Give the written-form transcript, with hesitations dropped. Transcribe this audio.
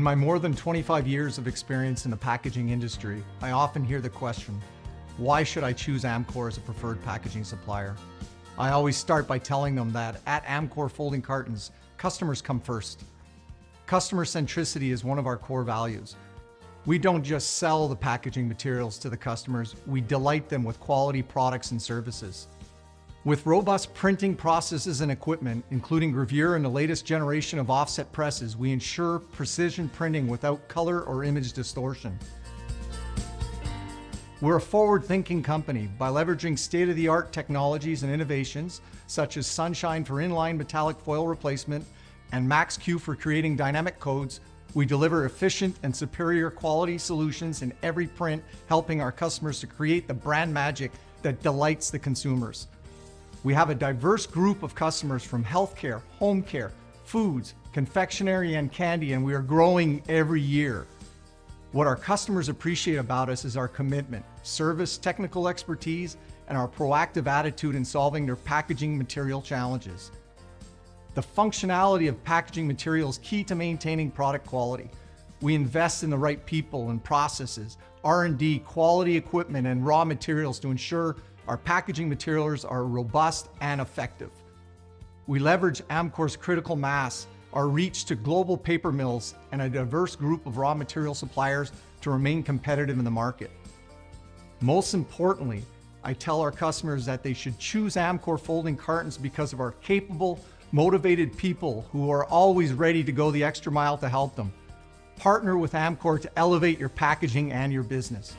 In my more than 25 years of experience in the packaging industry, I often hear the question, why should I choose Amcor as a preferred packaging supplier? I always start by telling them that at Amcor Folding Cartons, customers come first. Customer centricity is one of our core values. We don't just sell the packaging materials to the customers, we delight them with quality products and services. With robust printing processes and equipment, including gravure and the latest generation of offset presses, we ensure precision printing without color or image distortion. We're a forward-thinking company. By leveraging state-of-the-art technologies and innovations, such as Sunshine for inline metallic foil replacement and MaxQ for creating dynamic codes, we deliver efficient and superior quality solutions in every print, helping our customers to create the brand magic that delights the consumers. We have a diverse group of customers from healthcare, home care, foods, confectionery, and candy, and we are growing every year. What our customers appreciate about us is our commitment, service, technical expertise, and our proactive attitude in solving their packaging material challenges. The functionality of packaging material is key to maintaining product quality. We invest in the right people and processes, R&D, quality equipment, and raw materials to ensure our packaging materials are robust and effective. We leverage Amcor's critical mass, our reach to global paper mills, and a diverse group of raw material suppliers to remain competitive in the market. Most importantly, I tell our customers that they should choose Amcor Folding Cartons because of our capable, motivated people who are always ready to go the extra mile to help them. Partner with Amcor to elevate your packaging and your business.